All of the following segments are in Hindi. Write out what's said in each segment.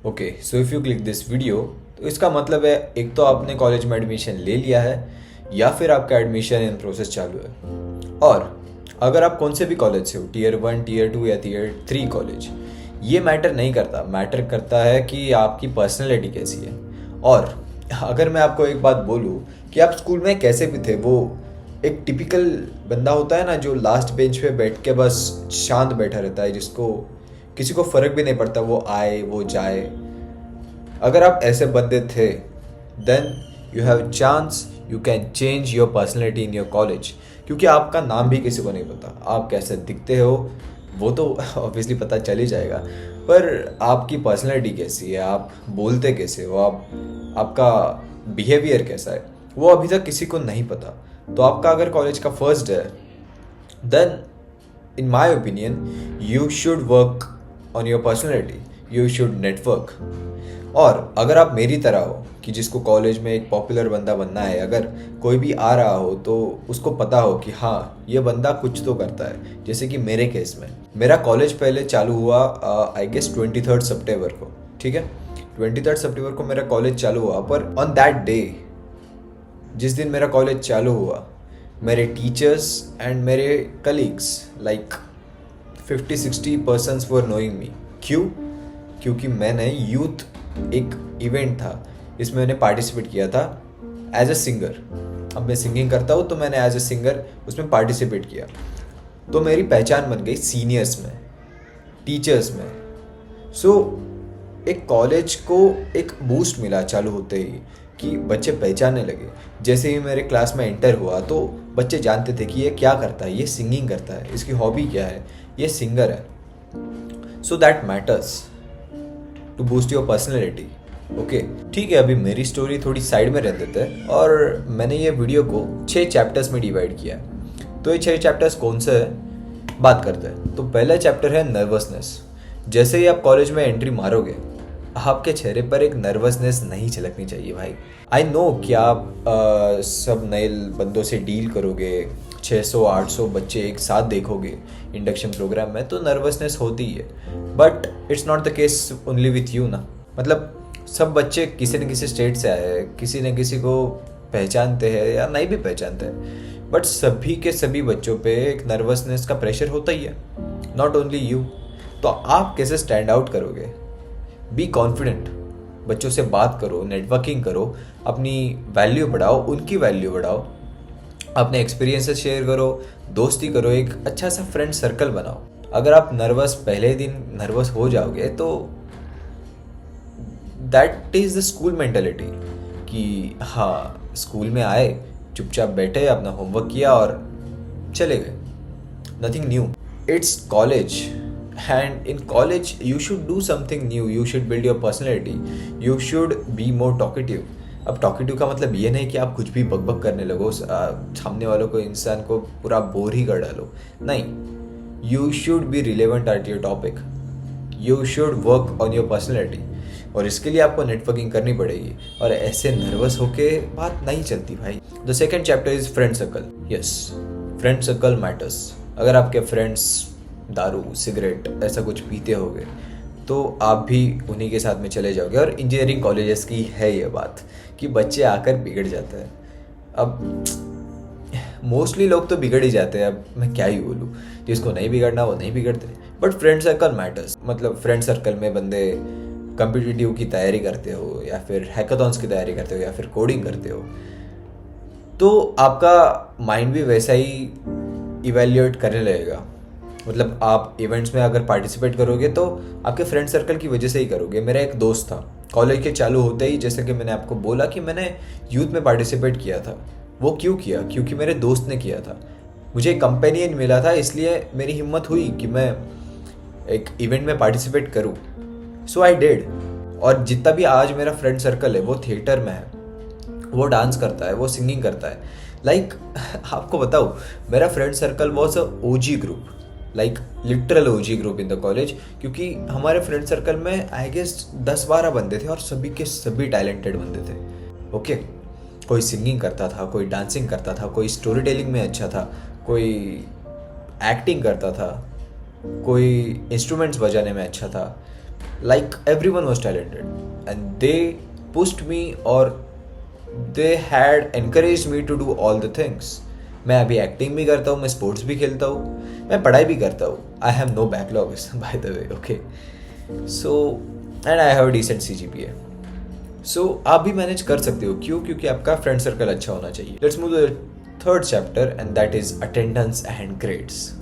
Okay, so if you click this video तो इसका मतलब है एक तो आपने कॉलेज में एडमिशन ले लिया है या फिर आपका एडमिशन इन प्रोसेस चालू है। और अगर आप कौन से भी कॉलेज से हो, टीयर 1, टीयर 2 या टीयर 3 कॉलेज, ये मैटर नहीं करता। मैटर करता है कि आपकी पर्सनैलिटी कैसी है। और अगर मैं आपको एक बात बोलूँ कि आप स्कूल में कैसे भी थे, वो एक टिपिकल बंदा होता है ना जो लास्ट बेंच पे बैठ के बस शांत बैठा रहता है, जिसको किसी को फ़र्क भी नहीं पड़ता वो आए वो जाए। अगर आप ऐसे बंदे थे then you have chance you can change your personality in your college. क्योंकि आपका नाम भी किसी को नहीं पता, आप कैसे दिखते हो वो तो ऑब्वियसली पता चल ही जाएगा, पर आपकी पर्सनैलिटी कैसी है, आप बोलते कैसे हो, आपका बिहेवियर कैसा है, वो अभी तक किसी को नहीं पता। तो आपका अगर कॉलेज का फर्स्ट डे है then in my opinion you should work on your personality, you should network. और अगर आप मेरी तरह हो कि जिसको कॉलेज में एक पॉपुलर बंदा बनना है, अगर कोई भी आ रहा हो तो उसको पता हो कि हाँ ये बंदा कुछ तो करता है। जैसे कि मेरे केस में मेरा कॉलेज पहले चालू हुआ आई गेस 23 सितंबर को, ठीक है। 23 सितंबर को मेरा कॉलेज चालू हुआ, पर ऑन दैट डे जिस दिन मेरा कॉलेज चालू हुआ, मेरे टीचर्स एंड मेरे कलीग्स लाइक 50-60% वर नोइंग मी। क्यों? क्योंकि मैंने यूथ एक इवेंट था, इसमें मैंने पार्टिसिपेट किया था एज अ सिंगर। अब मैं सिंगिंग करता हूँ तो मैंने एज अ सिंगर उसमें पार्टिसिपेट किया, तो मेरी पहचान बन गई सीनियर्स में, टीचर्स में। सो एक कॉलेज को एक बूस्ट मिला चालू होते ही कि बच्चे पहचानने लगे। जैसे ही मेरे क्लास में एंटर हुआ तो बच्चे जानते थे कि ये क्या करता है, ये सिंगिंग करता है, इसकी हॉबी क्या है, ये सिंगर है। So that matters to boost your personality. Okay, ठीक है, अभी मेरी स्टोरी थोड़ी साइड में रह देते हैं और मैंने ये वीडियो को 6 चैप्टर्स में डिवाइड किया है। तो ये 6 चैप्टर्स कौन से हैं बात करते हैं। तो पहला चैप्टर है नर्वसनेस। जैसे ही आप कॉलेज में एंट्री मारोगे आपके चेहरे पर एक नर्वसनेस नहीं झलकनी चाहिए भाई। आई नो कि आप सब नए बंदों से डील करोगे, 600-800 बच्चे एक साथ देखोगे इंडक्शन प्रोग्राम में, तो नर्वसनेस होती है। But it's not the case only with you ना। मतलब सब बच्चे किसी न किसी स्टेट से आए हैं, किसी न किसी को पहचानते हैं या नहीं भी पहचानते हैं, बट सभी के सभी बच्चों पे एक नर्वसनेस का प्रेशर होता ही है, नॉट ओनली यू। तो आप कैसे स्टैंड आउट करोगे? बी कॉन्फिडेंट, बच्चों से बात करो, नेटवर्किंग करो, अपनी वैल्यू बढ़ाओ, उनकी वैल्यू बढ़ाओ, अपने एक्सपीरियंसेस शेयर करो, दोस्ती करो, एक अच्छा सा फ्रेंड सर्कल बनाओ। अगर आप पहले दिन नर्वस हो जाओगे तो that is the school mentality कि हाँ स्कूल में आए, चुपचाप बैठे, अपना होमवर्क किया और चले गए, nothing new. It's college and in college you should do something new, you should build your personality, you should be more talkative। अब टॉकेटिव का मतलब ये नहीं कि आप कुछ भी बकबक करने लगो, सामने वालों को, इंसान को पूरा बोर ही कर डालो, नहीं। You should be relevant at your topic, you should work on your personality. और इसके लिए आपको नेटवर्किंग करनी पड़ेगी, और ऐसे नर्वस होके बात नहीं चलती भाई। The second chapter is friend circle. Yes, friend circle matters. अगर आपके फ्रेंड्स दारू, सिगरेट ऐसा कुछ पीते होगे तो आप भी उन्हीं के साथ में चले जाओगे। और इंजीनियरिंग कॉलेजेस की है ये बात कि बच्चे आकर बिगड़ जाते हैं। अब मोस्टली लोग तो बिगड़ ही जाते हैं, अब मैं क्या ही बोलूँ, जिसको नहीं बिगड़ना वो नहीं बिगड़ते। But friend circle matters. मतलब फ्रेंड सर्कल में बंदे कम्पिटिटिव की तैयारी करते हो या फिर हैकाथॉन्स की तैयारी करते हो या फिर कोडिंग करते हो, तो आपका माइंड भी वैसा ही इवेल्युएट करने लगेगा। मतलब आप इवेंट्स में अगर पार्टिसिपेट करोगे तो आपके फ्रेंड सर्कल की वजह से ही करोगे। मेरा एक दोस्त था, कॉलेज के चालू होते ही, जैसे कि मैंने आपको बोला कि मैंने यूथ में पार्टिसिपेट किया था। वो क्यों किया? क्योंकि मेरे दोस्त ने किया था, मुझे एक कंपेनियन मिला था, इसलिए मेरी हिम्मत हुई कि मैं एक इवेंट में पार्टिसिपेट करूँ। सो आई डिड। और जितना भी आज मेरा फ्रेंड सर्कल है वो थिएटर में है, वो डांस करता है, वो सिंगिंग करता है। लाइक आपको बताऊँ, मेरा friend circle was a OG group, like literal OG group in the college. क्योंकि हमारे फ्रेंड सर्कल में आई गेस 10-12 बंदे थे और सभी के सभी टैलेंटेड बंदे थे। ओके, कोई सिंगिंग करता था, कोई डांसिंग करता था, कोई स्टोरी टेलिंग में अच्छा था, कोई एक्टिंग करता था, कोई इंस्ट्रूमेंट्स बजाने में अच्छा था, like everyone was talented and they pushed me or they had encouraged me to do all the things. मैं अभी एक्टिंग भी करता हूँ, मैं स्पोर्ट्स भी खेलता हूँ, मैं पढ़ाई भी करता हूँ. I have no backlogs by the way. Okay, so and I have decent CGPA. So आप भी मैनेज कर सकते हो. क्यों? क्योंकि आपका फ्रेंड सर्कल अच्छा होना चाहिए. Let's move to the third chapter and that is attendance and grades.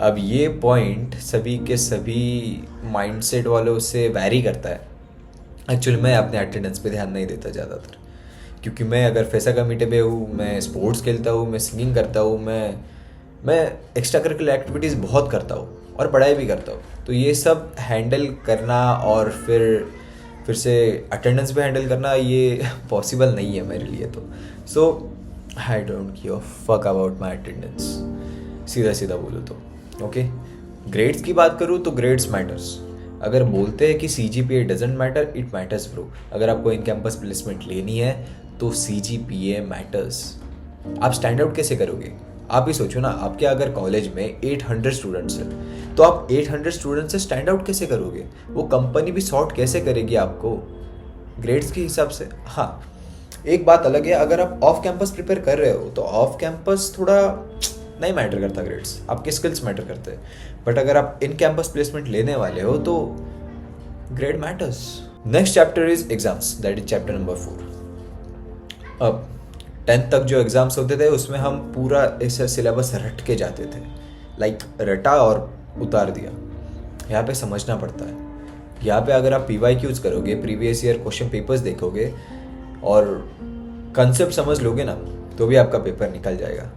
अब ये पॉइंट सभी के सभी माइंडसेट वालों से वैरी करता है. एक्चुअली मैं अपने अटेंडेंस पे ध्यान नहीं देता ज़्यादातर, क्योंकि मैं अगर फैसा कमिटी पे हूँ, मैं स्पोर्ट्स खेलता हूँ, मैं सिंगिंग करता हूँ, मैं एक्स्ट्रा करिकुलर एक्टिविटीज़ बहुत करता हूँ और पढ़ाई भी करता हूँ. तो ये सब हैंडल करना और फिर से अटेंडेंस भी हैंडल करना ये पॉसिबल नहीं है मेरे लिए. तो so I don't give a fuck about my attendance, सीधा सीधा बोलो तो. ओके, ग्रेड्स की बात करूँ तो ग्रेड्स मैटर्स. अगर बोलते हैं कि CGPA doesn't matter, it matters bro. अगर आपको इन कैंपस प्लेसमेंट लेनी है तो CGPA मैटर्स. आप स्टैंड आउट कैसे करोगे? आप ही सोचो ना, आपके अगर कॉलेज में 800 स्टूडेंट्स हैं तो आप 800 स्टूडेंट्स से स्टैंड आउट कैसे करोगे? वो कंपनी भी सॉर्ट कैसे करेगी आपको ग्रेड्स के हिसाब से? हाँ, एक बात अलग है, अगर आप ऑफ कैंपस प्रिपेयर कर रहे हो तो ऑफ कैंपस थोड़ा नहीं मैटर करता ग्रेड्स, आपके स्किल्स मैटर करते हैं. बट अगर आप इन कैंपस प्लेसमेंट लेने वाले हो तो grade matters. Next chapter is exams, that is chapter number 4. अब 10th तक जो एग्जाम्स होते थे उसमें हम पूरा ऐसा सिलेबस रट के जाते थे. लाइक रटा और उतार दिया. यहाँ पे समझना पड़ता है. यहाँ पे अगर आप PYQs करोगे, प्रीवियस ईयर क्वेश्चन पेपर्स देखोगे और कंसेप्ट समझ लोगे ना, तो भी आपका पेपर निकल जाएगा.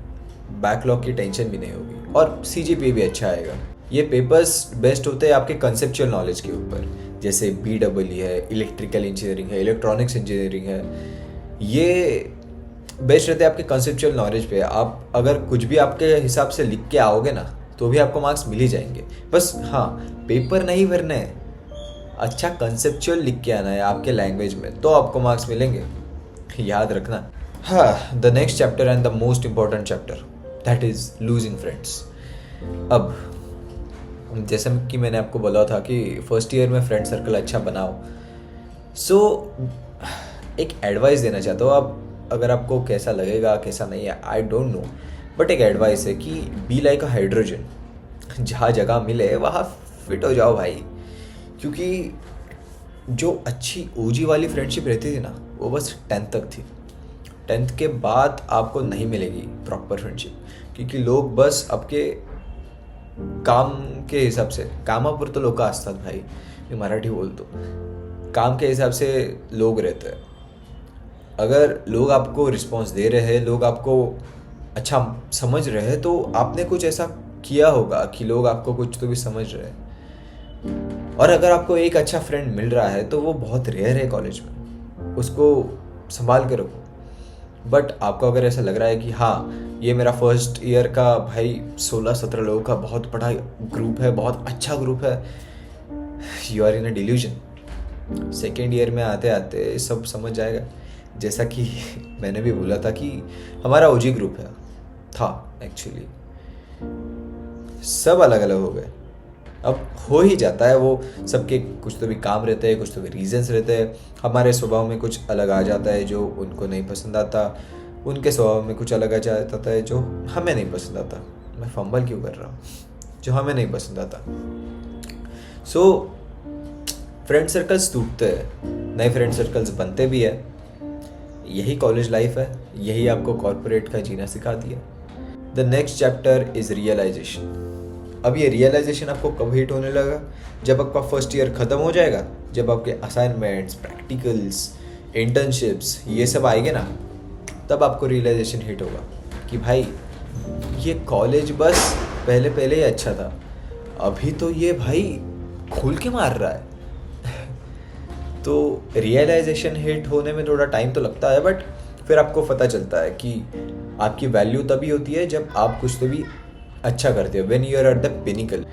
बैकलॉग की टेंशन भी नहीं होगी और CGPA भी अच्छा आएगा. ये पेपर्स बेस्ट होते हैं आपके कंसेप्चुअल नॉलेज के ऊपर, जैसे BEE है, इलेक्ट्रिकल इंजीनियरिंग है, इलेक्ट्रॉनिक्स इंजीनियरिंग है. ये बेस्ट रहते हैं आपके कंसेप्चुअल नॉलेज पे. आप अगर कुछ भी आपके हिसाब से लिख के आओगे ना तो भी आपको मार्क्स मिल ही जाएंगे. बस हाँ, पेपर नहीं भरना है, अच्छा कंसेप्चुअल लिख के आना है आपके लैंग्वेज में, तो आपको मार्क्स मिलेंगे. याद रखना. हाँ, the next chapter and the most important chapter, that is losing friends. अब जैसे कि मैंने आपको बोला था कि फर्स्ट ईयर में फ्रेंड सर्कल अच्छा बनाओ. सो एक एडवाइस देना चाहता हूँ. अब अगर आपको कैसा लगेगा कैसा नहीं है आई डोंट नो, बट एक एडवाइस है कि बी लाइक अ हाइड्रोजन. जहाँ जगह मिले वहाँ फिट हो जाओ भाई. क्योंकि जो अच्छी OG वाली फ्रेंडशिप रहती थी ना, वो बस 10th तक थी. 10th के बाद आपको नहीं मिलेगी प्रॉपर फ्रेंडशिप, क्योंकि लोग बस आपके काम के हिसाब से, कामापुर तो लोक असतात भाई, मैं मराठी बोलतो, काम के हिसाब से लोग रहते हैं. अगर लोग आपको रिस्पॉन्स दे रहे हैं, लोग आपको अच्छा समझ रहे हैं, तो आपने कुछ ऐसा किया होगा कि लोग आपको कुछ तो भी समझ रहे हैं. और अगर आपको एक अच्छा फ्रेंड मिल रहा है तो वो बहुत रेयर है कॉलेज में, उसको संभाल के रखो. बट आपको अगर ऐसा लग रहा है कि हाँ ये मेरा फर्स्ट ईयर का भाई 16-17 लोगों का बहुत बड़ा ग्रुप है, बहुत अच्छा ग्रुप है, you are in a delusion. Second year में आते आते सब समझ जाएगा. जैसा कि मैंने भी बोला था कि हमारा OG ग्रुप है था, एक्चुअली सब अलग अलग हो गए. अब हो ही जाता है वो, सबके कुछ तो भी काम रहते हैं, कुछ तो भी रीजंस रहते हैं. हमारे स्वभाव में कुछ अलग आ जाता है जो उनको नहीं पसंद आता, उनके स्वभाव में कुछ अलग आ जाता है जो हमें नहीं पसंद आता. मैं फंबल क्यों कर रहा हूँ? जो हमें नहीं पसंद आता. सो फ्रेंड सर्कल्स टूटते हैं, नए फ्रेंड सर्कल्स बनते भी है. यही कॉलेज लाइफ है, यही आपको कॉर्पोरेट का जीना सिखाती है. The next chapter is realization. अब ये रियलाइजेशन आपको कब हिट होने लगा? जब आपका फर्स्ट ईयर ख़त्म हो जाएगा, जब आपके असाइनमेंट्स, प्रैक्टिकल्स, इंटर्नशिप्स ये सब आएंगे ना, तब आपको रियलाइजेशन हिट होगा कि भाई ये कॉलेज बस पहले पहले ही अच्छा था, अभी तो ये भाई खोल के मार रहा है. तो रियलाइजेशन हिट होने में थोड़ा टाइम तो लगता है, बट फिर आपको पता चलता है कि आपकी वैल्यू तभी होती है जब आप कुछ तो भी अच्छा करते हो, when you are at the pinnacle.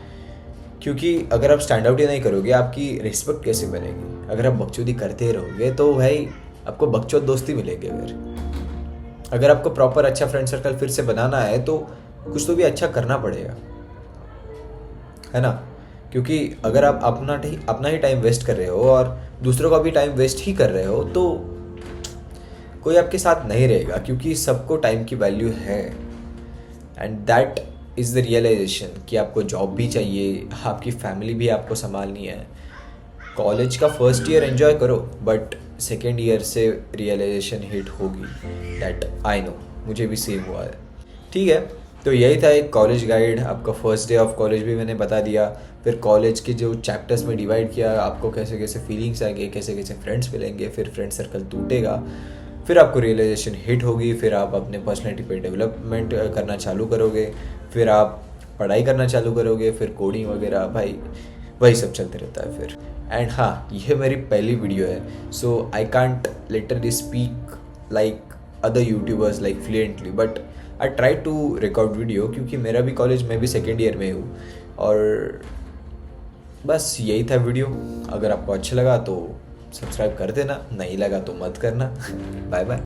क्योंकि अगर आप स्टैंड आउट ही नहीं करोगे, आपकी रिस्पेक्ट कैसे बनेगी? अगर आप बकचोदी करते रहोगे तो भाई आपको बकचोद दोस्ती मिलेगी. अगर आपको प्रॉपर अच्छा फ्रेंड सर्कल फिर से बनाना है तो कुछ तो भी अच्छा करना पड़ेगा, है ना? क्योंकि अगर आप अपना ही टाइम वेस्ट कर रहे हो और दूसरों का भी टाइम वेस्ट ही कर रहे हो तो कोई आपके साथ नहीं रहेगा, क्योंकि सबको टाइम की वैल्यू है। And that is the realization कि आपको जॉब भी चाहिए, आपकी फैमिली भी आपको संभालनी है। कॉलेज का फर्स्ट ईयर एंजॉय करो, बट सेकेंड ईयर से रियलाइजेशन हिट होगी। दैट आई नो, मुझे भी सेम हुआ है। ठीक है, तो यही था एक कॉलेज गाइड। आपका फर्स्ट डे ऑफ कॉलेज भी मैंने बता दिया, फिर कॉलेज के जो चैप्टर्स में डिवाइड किया, आपको कैसे कैसे फीलिंग्स आएंगे, कैसे कैसे फ्रेंड्स मिलेंगे, फिर फ्रेंड सर्कल टूटेगा, फिर आपको रियलाइजेशन हिट होगी, फिर आप अपने पर्सनैलिटी पे डेवलपमेंट करना चालू करोगे, फिर आप पढ़ाई करना चालू करोगे, फिर कोडिंग वगैरह, भाई वही सब चलते रहता है फिर। एंड हाँ, ये मेरी पहली वीडियो है, so I can't literally speak like other YouTubers like fluently, but I try to record video, क्योंकि मेरा भी कॉलेज में भी सेकेंड ईयर में हूँ। और बस यही था वीडियो। अगर आपको अच्छा लगा तो सब्सक्राइब कर देना, नहीं लगा तो मत करना। Bye bye.